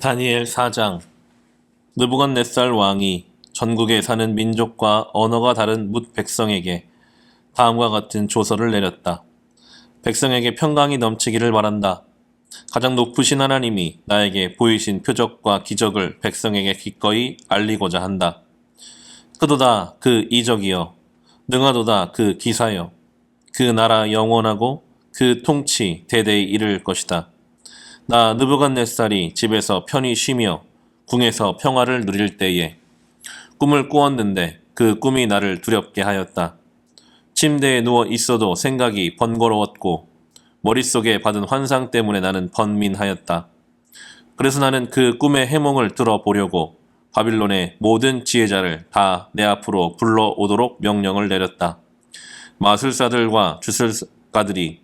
다니엘 4장. 느부갓네살 왕이 전국에 사는 민족과 언어가 다른 뭇 백성에게 다음과 같은 조서를 내렸다. 백성에게 평강이 넘치기를 바란다. 가장 높으신 하나님이 나에게 보이신 표적과 기적을 백성에게 기꺼이 알리고자 한다. 크도다 그 이적이여, 능하도다 그 기사여. 그 나라 영원하고 그 통치 대대에 이를 것이다. 나 느부갓네살이 집에서 편히 쉬며 궁에서 평화를 누릴 때에 꿈을 꾸었는데 그 꿈이 나를 두렵게 하였다. 침대에 누워 있어도 생각이 번거로웠고 머릿속에 받은 환상 때문에 나는 번민하였다. 그래서 나는 그 꿈의 해몽을 들어보려고 바빌론의 모든 지혜자를 다 내 앞으로 불러오도록 명령을 내렸다. 마술사들과 주술가들이,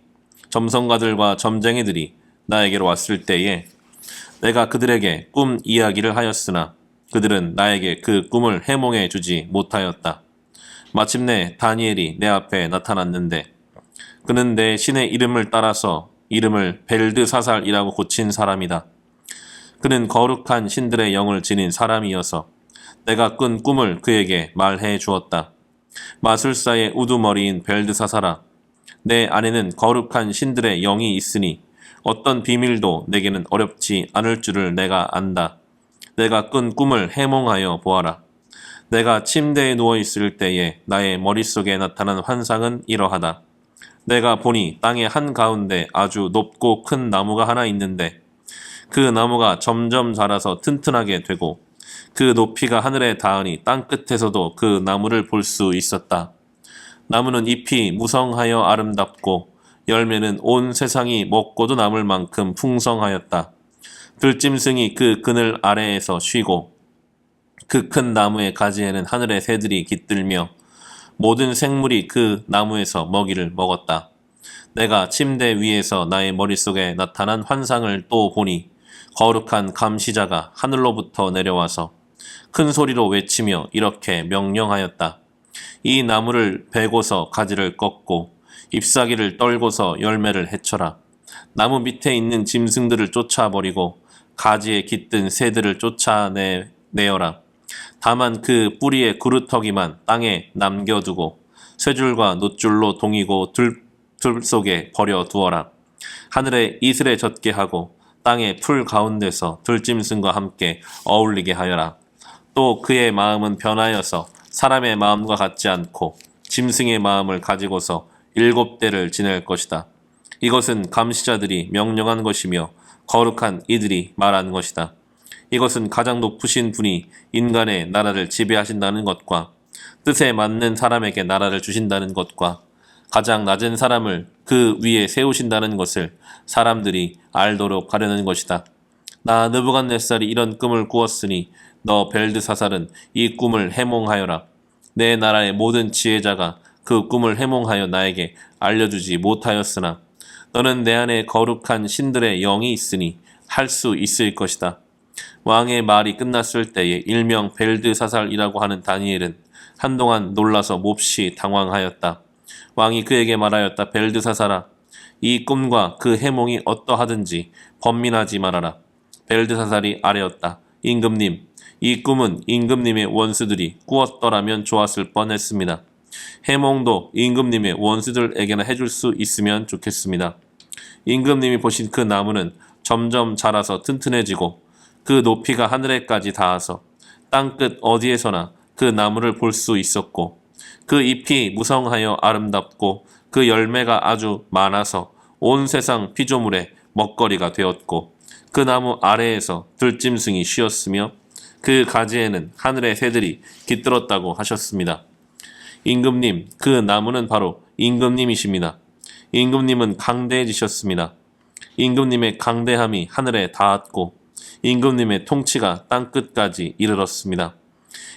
점성가들과 점쟁이들이 나에게로 왔을 때에 내가 그들에게 꿈 이야기를 하였으나 그들은 나에게 그 꿈을 해몽해 주지 못하였다. 마침내 다니엘이 내 앞에 나타났는데 그는 내 신의 이름을 따라서 이름을 벨드사살이라고 고친 사람이다. 그는 거룩한 신들의 영을 지닌 사람이어서 내가 꾼 꿈을 그에게 말해 주었다. 마술사의 우두머리인 벨드사살아, 내 안에는 거룩한 신들의 영이 있으니 어떤 비밀도 내게는 어렵지 않을 줄을 내가 안다. 내가 꾼 꿈을 해몽하여 보아라. 내가 침대에 누워있을 때에 나의 머릿속에 나타난 환상은 이러하다. 내가 보니 땅의 한가운데 아주 높고 큰 나무가 하나 있는데 그 나무가 점점 자라서 튼튼하게 되고 그 높이가 하늘에 닿으니 땅끝에서도 그 나무를 볼 수 있었다. 나무는 잎이 무성하여 아름답고 열매는 온 세상이 먹고도 남을 만큼 풍성하였다. 들짐승이 그 그늘 아래에서 쉬고 그 큰 나무의 가지에는 하늘의 새들이 깃들며 모든 생물이 그 나무에서 먹이를 먹었다. 내가 침대 위에서 나의 머릿속에 나타난 환상을 또 보니 거룩한 감시자가 하늘로부터 내려와서 큰 소리로 외치며 이렇게 명령하였다. 이 나무를 베고서 가지를 꺾고 잎사귀를 떨고서 열매를 해쳐라. 나무 밑에 있는 짐승들을 쫓아버리고 가지에 깃든 새들을 쫓아내어라. 다만 그 뿌리의 구루터기만 땅에 남겨두고 쇠줄과 놋줄로 동이고 들 속에 버려두어라. 하늘에 이슬에 젖게 하고 땅의 풀 가운데서 들짐승과 함께 어울리게 하여라. 또 그의 마음은 변하여서 사람의 마음과 같지 않고 짐승의 마음을 가지고서 7대를 지낼 것이다. 이것은 감시자들이 명령한 것이며 거룩한 이들이 말한 것이다. 이것은 가장 높으신 분이 인간의 나라를 지배하신다는 것과 뜻에 맞는 사람에게 나라를 주신다는 것과 가장 낮은 사람을 그 위에 세우신다는 것을 사람들이 알도록 하려는 것이다. 나 느부갓네살이 이런 꿈을 꾸었으니 너 벨드사살은 이 꿈을 해몽하여라. 내 나라의 모든 지혜자가 그 꿈을 해몽하여 나에게 알려주지 못하였으나 너는 내 안에 거룩한 신들의 영이 있으니 할 수 있을 것이다. 왕의 말이 끝났을 때에 일명 벨드사살이라고 하는 다니엘은 한동안 놀라서 몹시 당황하였다. 왕이 그에게 말하였다. 벨드사살아, 이 꿈과 그 해몽이 어떠하든지 번민하지 말아라. 벨드사살이 아뢰었다. 임금님, 이 꿈은 임금님의 원수들이 꾸었더라면 좋았을 뻔했습니다. 해몽도 임금님의 원수들에게나 해줄 수 있으면 좋겠습니다. 임금님이 보신 그 나무는 점점 자라서 튼튼해지고 그 높이가 하늘에까지 닿아서 땅끝 어디에서나 그 나무를 볼 수 있었고 그 잎이 무성하여 아름답고 그 열매가 아주 많아서 온 세상 피조물의 먹거리가 되었고 그 나무 아래에서 들짐승이 쉬었으며 그 가지에는 하늘의 새들이 깃들었다고 하셨습니다. 임금님, 그 나무는 바로 임금님이십니다. 임금님은 강대해지셨습니다. 임금님의 강대함이 하늘에 닿았고 임금님의 통치가 땅끝까지 이르렀습니다.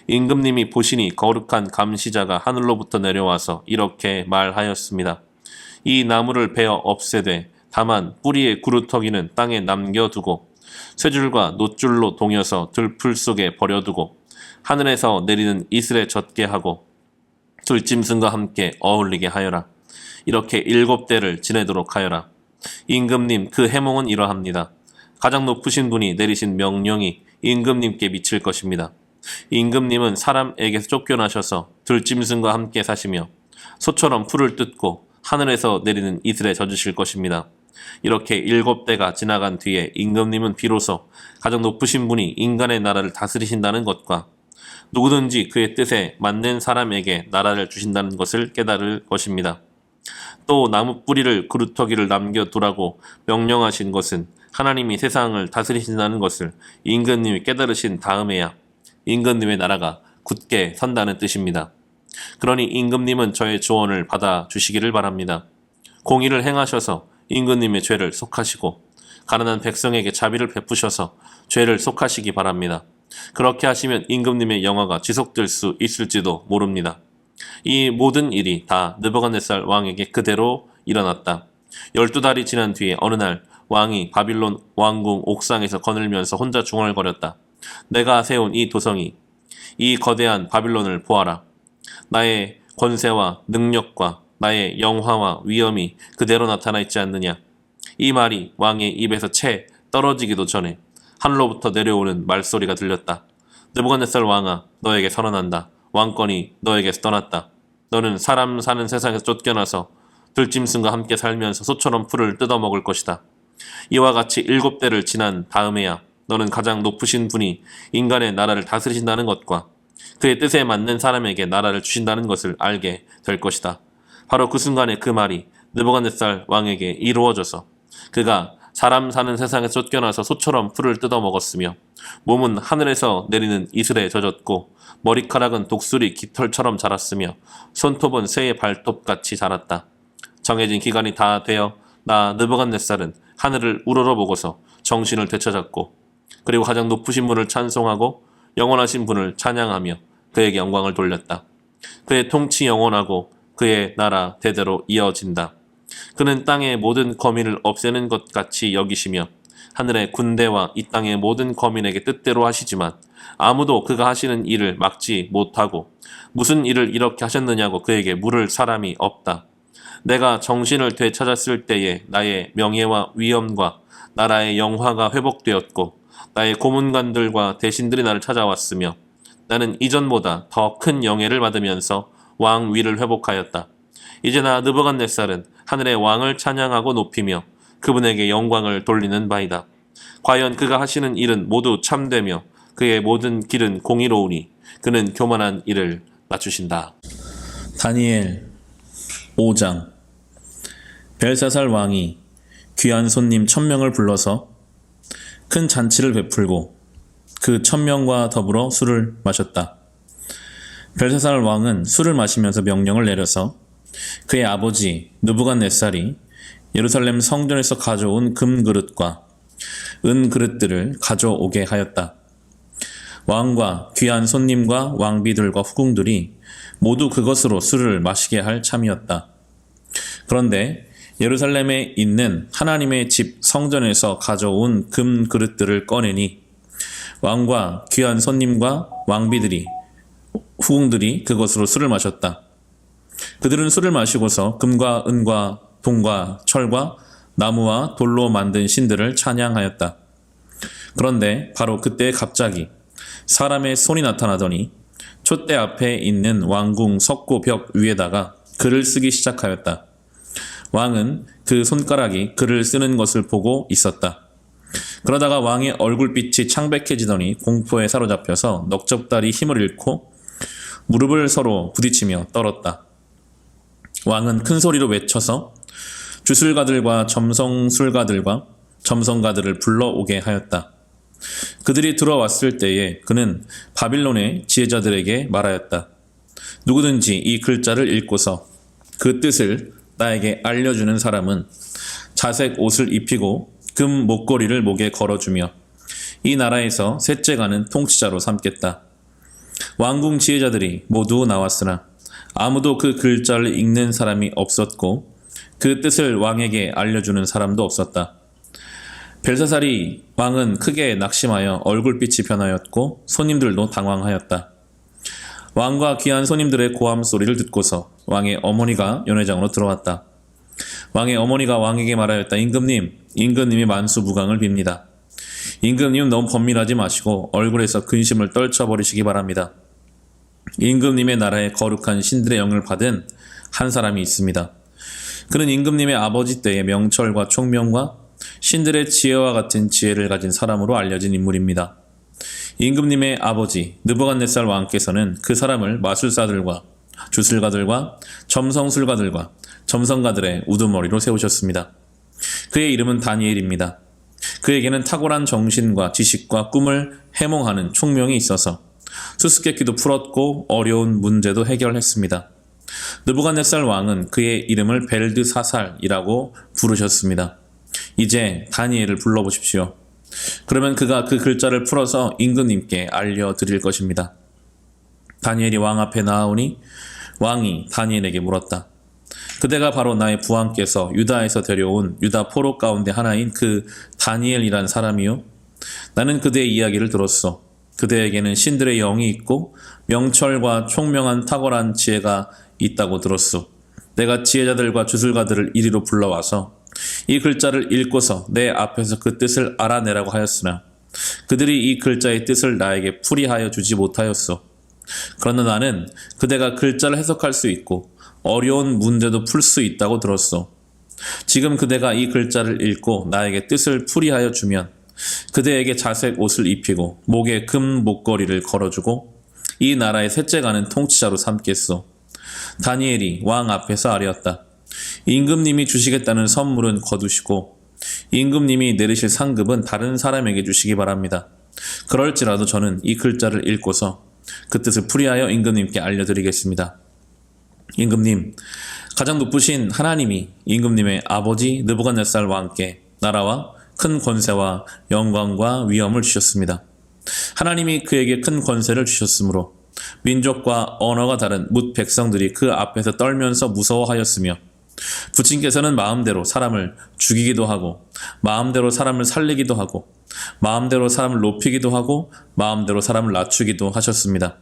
임금님이 보시니 거룩한 감시자가 하늘로부터 내려와서 이렇게 말하였습니다. 이 나무를 베어 없애되 다만 뿌리의 구루터기는 땅에 남겨두고 쇠줄과 놋줄로 동여서 들풀 속에 버려두고 하늘에서 내리는 이슬에 젖게 하고 들짐승과 함께 어울리게 하여라. 이렇게 7대를 지내도록 하여라. 임금님, 그 해몽은 이러합니다. 가장 높으신 분이 내리신 명령이 임금님께 미칠 것입니다. 임금님은 사람에게서 쫓겨나셔서 들짐승과 함께 사시며 소처럼 풀을 뜯고 하늘에서 내리는 이슬에 젖으실 것입니다. 이렇게 7대가 지나간 뒤에 임금님은 비로소 가장 높으신 분이 인간의 나라를 다스리신다는 것과 누구든지 그의 뜻에 맞는 사람에게 나라를 주신다는 것을 깨달을 것입니다. 또 나무 뿌리를 그루터기를 남겨두라고 명령하신 것은 하나님이 세상을 다스리신다는 것을 임금님이 깨달으신 다음에야 임금님의 나라가 굳게 선다는 뜻입니다. 그러니 임금님은 저의 조언을 받아주시기를 바랍니다. 공의를 행하셔서 임금님의 죄를 속하시고 가난한 백성에게 자비를 베푸셔서 죄를 속하시기 바랍니다. 그렇게 하시면 임금님의 영화가 지속될 수 있을지도 모릅니다. 이 모든 일이 다 느부갓네살 왕에게 그대로 일어났다. 12달이 지난 뒤에 어느 날 왕이 바빌론 왕궁 옥상에서 거닐면서 혼자 중얼거렸다. 내가 세운 이 도성이, 이 거대한 바빌론을 보아라. 나의 권세와 능력과 나의 영화와 위엄이 그대로 나타나 있지 않느냐. 이 말이 왕의 입에서 채 떨어지기도 전에 하늘로부터 내려오는 말소리가 들렸다. 느부갓네살 왕아, 너에게 선언한다. 왕권이 너에게서 떠났다. 너는 사람 사는 세상에서 쫓겨나서 들짐승과 함께 살면서 소처럼 풀을 뜯어먹을 것이다. 이와 같이 7대를 지난 다음에야 너는 가장 높으신 분이 인간의 나라를 다스리신다는 것과 그의 뜻에 맞는 사람에게 나라를 주신다는 것을 알게 될 것이다. 바로 그 순간에 그 말이 느부갓네살 왕에게 이루어져서 그가 사람 사는 세상에서 쫓겨나서 소처럼 풀을 뜯어먹었으며 몸은 하늘에서 내리는 이슬에 젖었고 머리카락은 독수리 깃털처럼 자랐으며 손톱은 새의 발톱같이 자랐다. 정해진 기간이 다 되어 나 느부갓네살은 하늘을 우러러보고서 정신을 되찾았고 그리고 가장 높으신 분을 찬송하고 영원하신 분을 찬양하며 그에게 영광을 돌렸다. 그의 통치 영원하고 그의 나라 대대로 이어진다. 그는 땅의 모든 거민을 없애는 것 같이 여기시며 하늘의 군대와 이 땅의 모든 거민에게 뜻대로 하시지만 아무도 그가 하시는 일을 막지 못하고 무슨 일을 이렇게 하셨느냐고 그에게 물을 사람이 없다. 내가 정신을 되찾았을 때에 나의 명예와 위엄과 나라의 영화가 회복되었고 나의 고문관들과 대신들이 나를 찾아왔으며 나는 이전보다 더 큰 영예를 받으면서 왕위를 회복하였다. 이제 나 느부갓네살은 하늘의 왕을 찬양하고 높이며 그분에게 영광을 돌리는 바이다. 과연 그가 하시는 일은 모두 참되며 그의 모든 길은 공의로우니 그는 교만한 일을 낮추신다. 다니엘 5장. 벨사살 왕이 귀한 손님 1000명을 불러서 큰 잔치를 베풀고 그 1000명과 더불어 술을 마셨다. 벨사살 왕은 술을 마시면서 명령을 내려서 그의 아버지 느부갓네살이 예루살렘 성전에서 가져온 금그릇과 은그릇들을 가져오게 하였다. 왕과 귀한 손님과 왕비들과 후궁들이 모두 그것으로 술을 마시게 할 참이었다. 그런데 예루살렘에 있는 하나님의 집 성전에서 가져온 금그릇들을 꺼내니 왕과 귀한 손님과 왕비들이 후궁들이 그것으로 술을 마셨다. 그들은 술을 마시고서 금과 은과 동과 철과 나무와 돌로 만든 신들을 찬양하였다. 그런데 바로 그때 갑자기 사람의 손이 나타나더니 촛대 앞에 있는 왕궁 석고 벽 위에다가 글을 쓰기 시작하였다. 왕은 그 손가락이 글을 쓰는 것을 보고 있었다. 그러다가 왕의 얼굴빛이 창백해지더니 공포에 사로잡혀서 넉적다리 힘을 잃고 무릎을 서로 부딪히며 떨었다. 왕은 큰 소리로 외쳐서 주술가들과 점성술가들과 점성가들을 불러오게 하였다. 그들이 들어왔을 때에 그는 바빌론의 지혜자들에게 말하였다. 누구든지 이 글자를 읽고서 그 뜻을 나에게 알려주는 사람은 자색 옷을 입히고 금 목걸이를 목에 걸어주며 이 나라에서 셋째가는 통치자로 삼겠다. 왕궁 지혜자들이 모두 나왔으나 아무도 그 글자를 읽는 사람이 없었고 그 뜻을 왕에게 알려주는 사람도 없었다. 벨사살이 왕은 크게 낙심하여 얼굴빛이 변하였고 손님들도 당황하였다. 왕과 귀한 손님들의 고함 소리를 듣고서 왕의 어머니가 연회장으로 들어왔다. 왕의 어머니가 왕에게 말하였다. 임금님이 만수무강을 빕니다. 임금님 너무 번민하지 마시고 얼굴에서 근심을 떨쳐버리시기 바랍니다. 임금님의 나라에 거룩한 신들의 영을 받은 한 사람이 있습니다. 그는 임금님의 아버지 때의 명철과 총명과 신들의 지혜와 같은 지혜를 가진 사람으로 알려진 인물입니다. 임금님의 아버지 느부갓네살 왕께서는 그 사람을 마술사들과 주술가들과 점성술가들과 점성가들의 우두머리로 세우셨습니다. 그의 이름은 다니엘입니다. 그에게는 탁월한 정신과 지식과 꿈을 해몽하는 총명이 있어서 수수께끼도 풀었고 어려운 문제도 해결했습니다. 느부갓네살 왕은 그의 이름을 벨드사살이라고 부르셨습니다. 이제 다니엘을 불러보십시오. 그러면 그가 그 글자를 풀어서 임금님께 알려드릴 것입니다. 다니엘이 왕 앞에 나아오니 왕이 다니엘에게 물었다. 그대가 바로 나의 부왕께서 유다에서 데려온 유다 포로 가운데 하나인 그 다니엘이란 사람이요? 나는 그대의 이야기를 들었소. 그대에게는 신들의 영이 있고 명철과 총명한 탁월한 지혜가 있다고 들었소. 내가 지혜자들과 주술가들을 이리로 불러와서 이 글자를 읽고서 내 앞에서 그 뜻을 알아내라고 하였으나 그들이 이 글자의 뜻을 나에게 풀이하여 주지 못하였소. 그러나 나는 그대가 글자를 해석할 수 있고 어려운 문제도 풀 수 있다고 들었소. 지금 그대가 이 글자를 읽고 나에게 뜻을 풀이하여 주면 그대에게 자색 옷을 입히고 목에 금 목걸이를 걸어주고 이 나라의 셋째 가는 통치자로 삼겠소. 다니엘이 왕 앞에서 아뢰었다. 임금님이 주시겠다는 선물은 거두시고 임금님이 내리실 상급은 다른 사람에게 주시기 바랍니다. 그럴지라도 저는 이 글자를 읽고서 그 뜻을 풀이하여 임금님께 알려드리겠습니다. 임금님, 가장 높으신 하나님이 임금님의 아버지 느부갓네살 왕께 나라와 큰 권세와 영광과 위엄을 주셨습니다. 하나님이 그에게 큰 권세를 주셨으므로 민족과 언어가 다른 뭇 백성들이 그 앞에서 떨면서 무서워하였으며 부친께서는 마음대로 사람을 죽이기도 하고 마음대로 사람을 살리기도 하고 마음대로 사람을 높이기도 하고 마음대로 사람을 낮추기도 하셨습니다.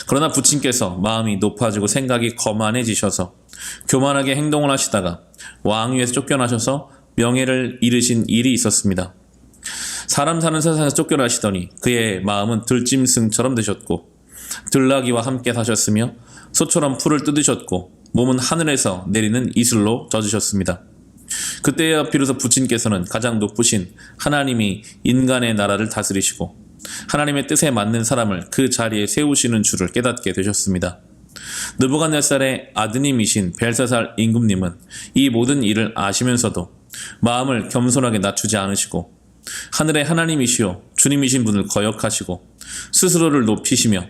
그러나 부친께서 마음이 높아지고 생각이 거만해지셔서 교만하게 행동을 하시다가 왕위에서 쫓겨나셔서 명예를 잃으신 일이 있었습니다. 사람 사는 세상에서 쫓겨나시더니 그의 마음은 들짐승처럼 되셨고 들나귀와 함께 사셨으며 소처럼 풀을 뜯으셨고 몸은 하늘에서 내리는 이슬로 젖으셨습니다. 그때야 비로소 부친께서는 가장 높으신 하나님이 인간의 나라를 다스리시고 하나님의 뜻에 맞는 사람을 그 자리에 세우시는 줄을 깨닫게 되셨습니다. 느부갓네살의 아드님이신 벨사살 임금님은 이 모든 일을 아시면서도 마음을 겸손하게 낮추지 않으시고 하늘의 하나님이시요 주님이신 분을 거역하시고 스스로를 높이시며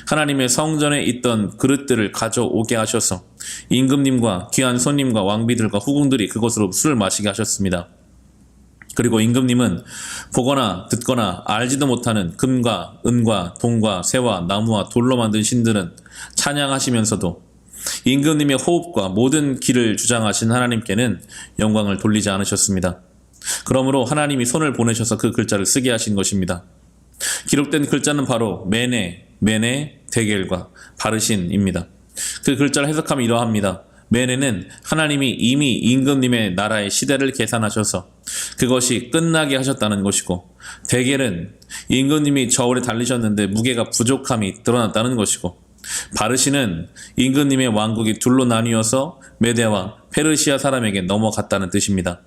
하나님의 성전에 있던 그릇들을 가져오게 하셔서 임금님과 귀한 손님과 왕비들과 후궁들이 그곳으로 술을 마시게 하셨습니다. 그리고 임금님은 보거나 듣거나 알지도 못하는 금과 은과 동과 새와 나무와 돌로 만든 신들은 찬양하시면서도 임금님의 호흡과 모든 길을 주장하신 하나님께는 영광을 돌리지 않으셨습니다. 그러므로 하나님이 손을 보내셔서 그 글자를 쓰게 하신 것입니다. 기록된 글자는 바로 메네, 데겔과 바르신입니다. 그 글자를 해석하면 이러합니다. 메네는 하나님이 이미 임금님의 나라의 시대를 계산하셔서 그것이 끝나게 하셨다는 것이고, 데겔은 임금님이 저울에 달리셨는데 무게가 부족함이 드러났다는 것이고, 바르신은 임금님의 왕국이 둘로 나뉘어서 메대와 페르시아 사람에게 넘어갔다는 뜻입니다.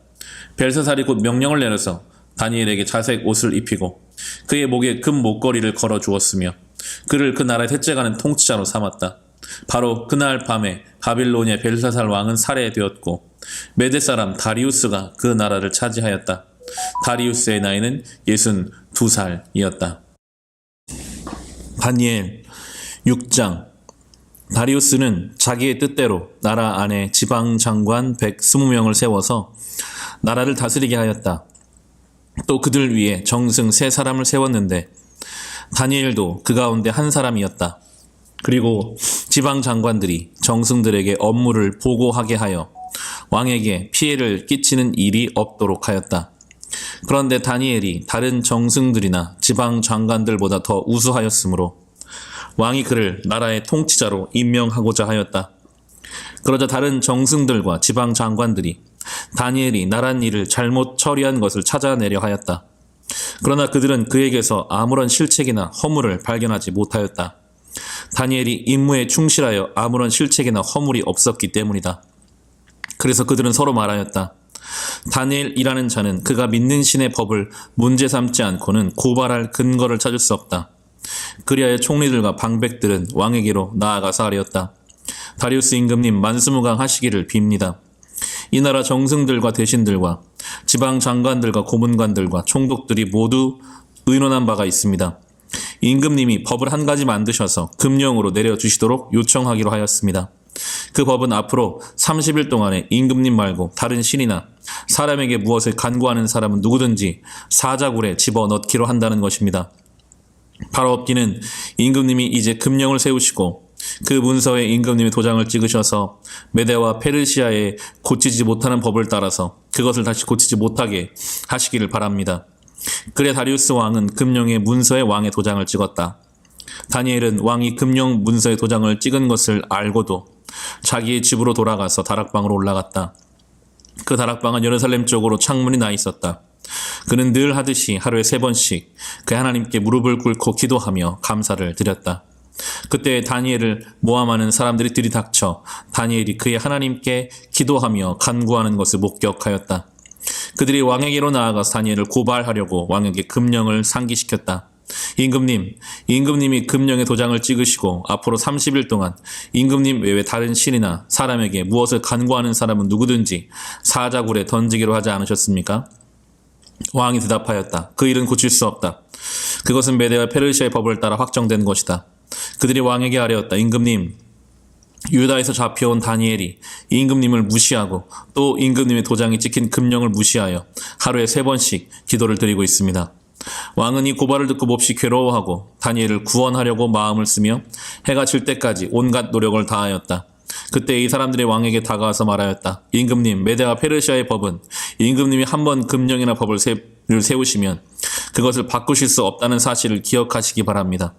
벨사살이 곧 명령을 내려서 다니엘에게 자색 옷을 입히고 그의 목에 금 목걸이를 걸어 주었으며 그를 그 나라의 셋째 가는 통치자로 삼았다. 바로 그날 밤에 바빌로니아 벨사살 왕은 살해되었고 메대 사람 다리우스가 그 나라를 차지하였다. 다리우스의 나이는 62살이었다. 다니엘 6장. 다리우스는 자기의 뜻대로 나라 안에 지방 장관 120명을 세워서 나라를 다스리게 하였다. 또 그들 위에 정승 3사람을 세웠는데 다니엘도 그 가운데 한 사람이었다. 그리고 지방 장관들이 정승들에게 업무를 보고하게 하여 왕에게 피해를 끼치는 일이 없도록 하였다. 그런데 다니엘이 다른 정승들이나 지방 장관들보다 더 우수하였으므로 왕이 그를 나라의 통치자로 임명하고자 하였다. 그러자 다른 정승들과 지방 장관들이 다니엘이 나란 일을 잘못 처리한 것을 찾아내려 하였다. 그러나 그들은 그에게서 아무런 실책이나 허물을 발견하지 못하였다. 다니엘이 임무에 충실하여 아무런 실책이나 허물이 없었기 때문이다. 그래서 그들은 서로 말하였다. 다니엘이라는 자는 그가 믿는 신의 법을 문제 삼지 않고는 고발할 근거를 찾을 수 없다. 그리하여 총리들과 방백들은 왕에게로 나아가서 아뢰었다. 다리우스 임금님 만수무강하시기를 빕니다. 이 나라 정승들과 대신들과 지방 장관들과 고문관들과 총독들이 모두 의논한 바가 있습니다. 임금님이 법을 한 가지 만드셔서 금령으로 내려주시도록 요청하기로 하였습니다. 그 법은 앞으로 30일 동안에 임금님 말고 다른 신이나 사람에게 무엇을 간구하는 사람은 누구든지 사자굴에 집어넣기로 한다는 것입니다. 바로 없기는 임금님이 이제 금령을 세우시고 그 문서에 임금님의 도장을 찍으셔서 메대와 페르시아에 고치지 못하는 법을 따라서 그것을 다시 고치지 못하게 하시기를 바랍니다. 그래 다리우스 왕은 금령의 문서에 왕의 도장을 찍었다. 다니엘은 왕이 금령 문서에 도장을 찍은 것을 알고도 자기의 집으로 돌아가서 다락방으로 올라갔다. 그 다락방은 예루살렘 쪽으로 창문이 나 있었다. 그는 늘 하듯이 하루에 3번씩 그 하나님께 무릎을 꿇고 기도하며 감사를 드렸다. 그때 다니엘을 모함하는 사람들이 들이닥쳐 다니엘이 그의 하나님께 기도하며 간구하는 것을 목격하였다. 그들이 왕에게로 나아가서 다니엘을 고발하려고 왕에게 금령을 상기시켰다. 임금님이 금령의 도장을 찍으시고 앞으로 30일 동안 임금님 외에 다른 신이나 사람에게 무엇을 간구하는 사람은 누구든지 사자굴에 던지기로 하지 않으셨습니까? 왕이 대답하였다. 그 일은 고칠 수 없다. 그것은 메대와 페르시아의 법을 따라 확정된 것이다. 그들이 왕에게 아뢰었다. 임금님, 유다에서 잡혀온 다니엘이 임금님을 무시하고 또 임금님의 도장이 찍힌 금령을 무시하여 하루에 3번씩 기도를 드리고 있습니다. 왕은 이 고발을 듣고 몹시 괴로워하고 다니엘을 구원하려고 마음을 쓰며 해가 질 때까지 온갖 노력을 다하였다. 그때 이 사람들이 왕에게 다가와서 말하였다. 임금님, 메대와 페르시아의 법은 임금님이 한번 금령이나 법을 세우시면 그것을 바꾸실 수 없다는 사실을 기억하시기 바랍니다.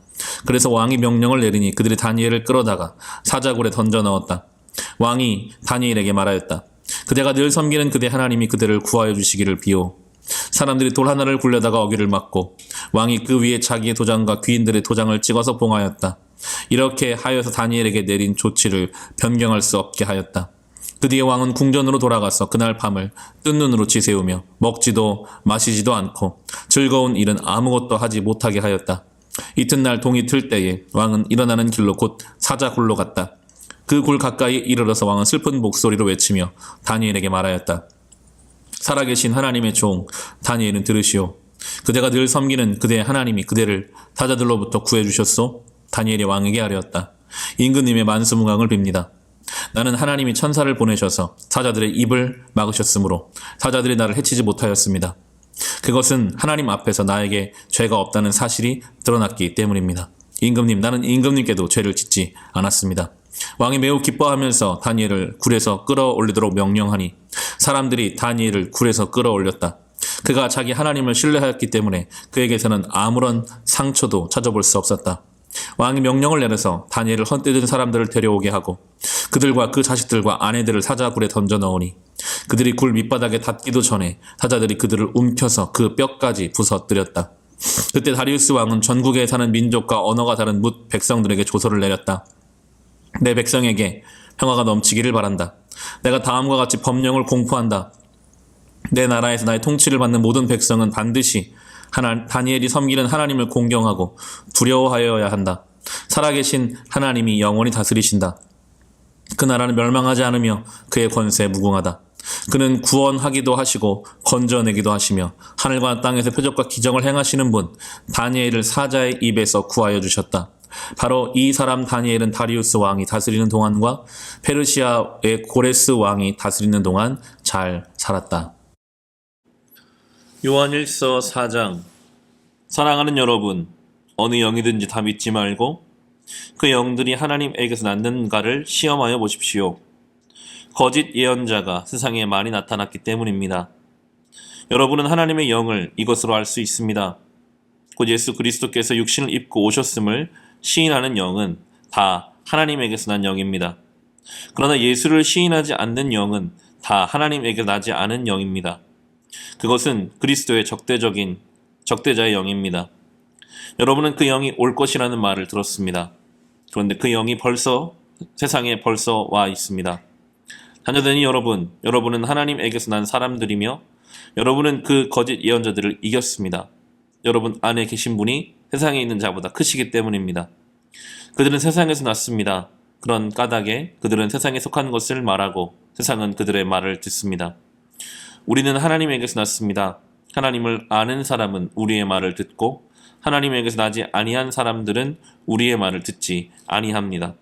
그래서 왕이 명령을 내리니 그들이 다니엘을 끌어다가 사자굴에 던져 넣었다. 왕이 다니엘에게 말하였다. 그대가 늘 섬기는 그대 하나님이 그대를 구하여 주시기를 비오. 사람들이 돌 하나를 굴려다가 어기를 막고 왕이 그 위에 자기의 도장과 귀인들의 도장을 찍어서 봉하였다. 이렇게 하여서 다니엘에게 내린 조치를 변경할 수 없게 하였다. 그 뒤에 왕은 궁전으로 돌아가서 그날 밤을 뜬 눈으로 지새우며 먹지도 마시지도 않고 즐거운 일은 아무것도 하지 못하게 하였다. 이튿날 동이 틀 때에 왕은 일어나는 길로 곧 사자굴로 갔다. 그 굴 가까이 이르러서 왕은 슬픈 목소리로 외치며 다니엘에게 말하였다. 살아계신 하나님의 종 다니엘은 들으시오. 그대가 늘 섬기는 그대의 하나님이 그대를 사자들로부터 구해주셨소. 다니엘이 왕에게 아뢰었다. 임금님의 만수무강을 빕니다. 나는 하나님이 천사를 보내셔서 사자들의 입을 막으셨으므로 사자들이 나를 해치지 못하였습니다. 그것은 하나님 앞에서 나에게 죄가 없다는 사실이 드러났기 때문입니다. 임금님, 나는 임금님께도 죄를 짓지 않았습니다. 왕이 매우 기뻐하면서 다니엘을 굴에서 끌어올리도록 명령하니 사람들이 다니엘을 굴에서 끌어올렸다. 그가 자기 하나님을 신뢰하였기 때문에 그에게서는 아무런 상처도 찾아볼 수 없었다. 왕이 명령을 내려서 다니엘을 헛되든 사람들을 데려오게 하고 그들과 그 자식들과 아내들을 사자굴에 던져 넣으니 그들이 굴 밑바닥에 닿기도 전에 사자들이 그들을 움켜서 그 뼈까지 부서뜨렸다. 그때 다리우스 왕은 전국에 사는 민족과 언어가 다른 뭇 백성들에게 조서를 내렸다. 내 백성에게 평화가 넘치기를 바란다. 내가 다음과 같이 법령을 공포한다. 내 나라에서 나의 통치를 받는 모든 백성은 반드시 다니엘이 섬기는 하나님을 공경하고 두려워하여야 한다. 살아계신 하나님이 영원히 다스리신다. 그 나라는 멸망하지 않으며 그의 권세에 무궁하다. 그는 구원하기도 하시고 건져내기도 하시며 하늘과 땅에서 표적과 기정을 행하시는 분 다니엘을 사자의 입에서 구하여 주셨다. 바로 이 사람 다니엘은 다리우스 왕이 다스리는 동안과 페르시아의 고레스 왕이 다스리는 동안 잘 살았다. 요한일서 4장. 사랑하는 여러분, 어느 영이든지 다 믿지 말고 그 영들이 하나님에게서 났는가를 시험하여 보십시오. 거짓 예언자가 세상에 많이 나타났기 때문입니다. 여러분은 하나님의 영을 이것으로 알 수 있습니다. 곧 예수 그리스도께서 육신을 입고 오셨음을 시인하는 영은 다 하나님에게서 난 영입니다. 그러나 예수를 시인하지 않는 영은 다 하나님에게 나지 않은 영입니다. 그것은 그리스도의 적대적인 적대자의 영입니다. 여러분은 그 영이 올 것이라는 말을 들었습니다. 그런데 그 영이 세상에 벌써 와 있습니다. 자녀되니 여러분은 하나님에게서 난 사람들이며 여러분은 그 거짓 예언자들을 이겼습니다. 여러분 안에 계신 분이 세상에 있는 자보다 크시기 때문입니다. 그들은 세상에서 났습니다. 그런 까닭에 그들은 세상에 속한 것을 말하고 세상은 그들의 말을 듣습니다. 우리는 하나님에게서 났습니다. 하나님을 아는 사람은 우리의 말을 듣고 하나님에게서 나지 아니한 사람들은 우리의 말을 듣지 아니합니다.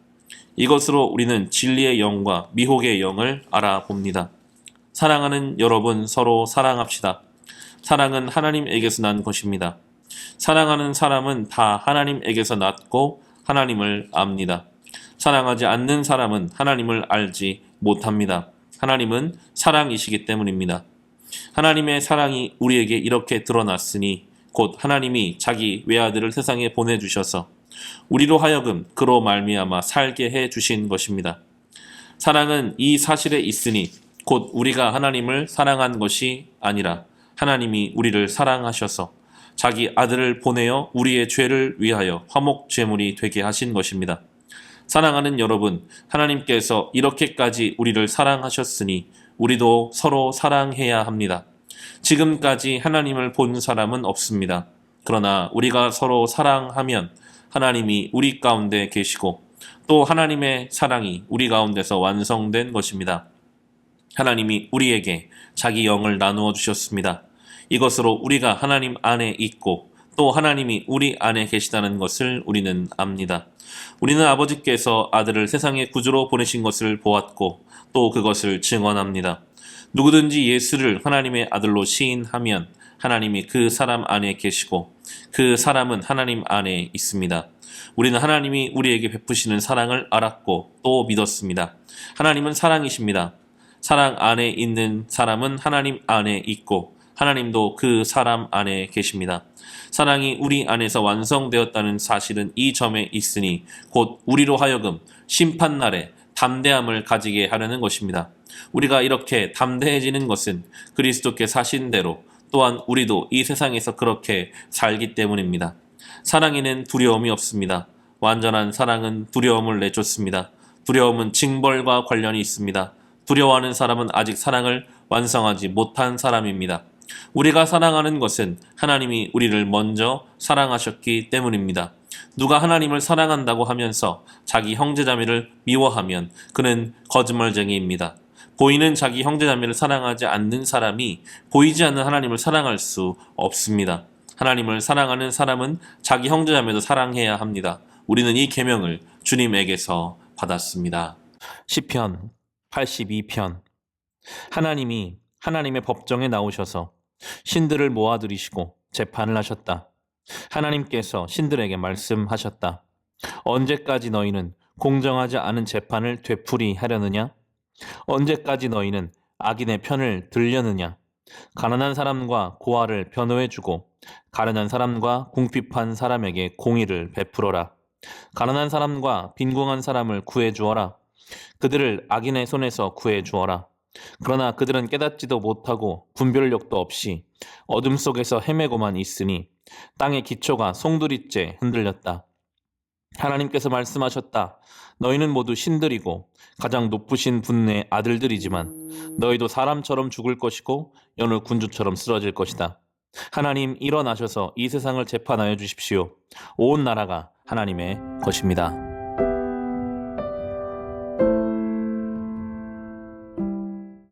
이것으로 우리는 진리의 영과 미혹의 영을 알아봅니다. 사랑하는 여러분, 서로 사랑합시다. 사랑은 하나님에게서 난 것입니다. 사랑하는 사람은 다 하나님에게서 났고 하나님을 압니다. 사랑하지 않는 사람은 하나님을 알지 못합니다. 하나님은 사랑이시기 때문입니다. 하나님의 사랑이 우리에게 이렇게 드러났으니 곧 하나님이 자기 외아들을 세상에 보내주셔서 우리로 하여금 그로 말미암아 살게 해 주신 것입니다. 사랑은 이 사실에 있으니 곧 우리가 하나님을 사랑한 것이 아니라 하나님이 우리를 사랑하셔서 자기 아들을 보내어 우리의 죄를 위하여 화목 제물이 되게 하신 것입니다. 사랑하는 여러분, 하나님께서 이렇게까지 우리를 사랑하셨으니 우리도 서로 사랑해야 합니다. 지금까지 하나님을 본 사람은 없습니다. 그러나 우리가 서로 사랑하면 하나님이 우리 가운데 계시고 또 하나님의 사랑이 우리 가운데서 완성된 것입니다. 하나님이 우리에게 자기 영을 나누어 주셨습니다. 이것으로 우리가 하나님 안에 있고 또 하나님이 우리 안에 계시다는 것을 우리는 압니다. 우리는 아버지께서 아들을 세상의 구주로 보내신 것을 보았고 또 그것을 증언합니다. 누구든지 예수를 하나님의 아들로 시인하면 하나님이 그 사람 안에 계시고 그 사람은 하나님 안에 있습니다. 우리는 하나님이 우리에게 베푸시는 사랑을 알았고 또 믿었습니다. 하나님은 사랑이십니다. 사랑 안에 있는 사람은 하나님 안에 있고 하나님도 그 사람 안에 계십니다. 사랑이 우리 안에서 완성되었다는 사실은 이 점에 있으니 곧 우리로 하여금 심판날에 담대함을 가지게 하려는 것입니다. 우리가 이렇게 담대해지는 것은 그리스도께 사신 대로 또한 우리도 이 세상에서 그렇게 살기 때문입니다. 사랑에는 두려움이 없습니다. 완전한 사랑은 두려움을 내쫓습니다. 두려움은 징벌과 관련이 있습니다. 두려워하는 사람은 아직 사랑을 완성하지 못한 사람입니다. 우리가 사랑하는 것은 하나님이 우리를 먼저 사랑하셨기 때문입니다. 누가 하나님을 사랑한다고 하면서 자기 형제자매를 미워하면 그는 거짓말쟁이입니다. 보이는 자기 형제자매를 사랑하지 않는 사람이 보이지 않는 하나님을 사랑할 수 없습니다. 하나님을 사랑하는 사람은 자기 형제자매도 사랑해야 합니다. 우리는 이 계명을 주님에게서 받았습니다. 시편 82편. 하나님이 하나님의 법정에 나오셔서 신들을 모아들이시고 재판을 하셨다. 하나님께서 신들에게 말씀하셨다. 언제까지 너희는 공정하지 않은 재판을 되풀이 하려느냐? 언제까지 너희는 악인의 편을 들려느냐? 가난한 사람과 고아를 변호해주고 가련한 사람과 궁핍한 사람에게 공의를 베풀어라. 가난한 사람과 빈궁한 사람을 구해주어라. 그들을 악인의 손에서 구해주어라. 그러나 그들은 깨닫지도 못하고 분별력도 없이 어둠 속에서 헤매고만 있으니 땅의 기초가 송두리째 흔들렸다. 하나님께서 말씀하셨다. 너희는 모두 신들이고 가장 높으신 분의 아들들이지만 너희도 사람처럼 죽을 것이고 여느 군주처럼 쓰러질 것이다. 하나님 일어나셔서 이 세상을 재판하여 주십시오. 온 나라가 하나님의 것입니다.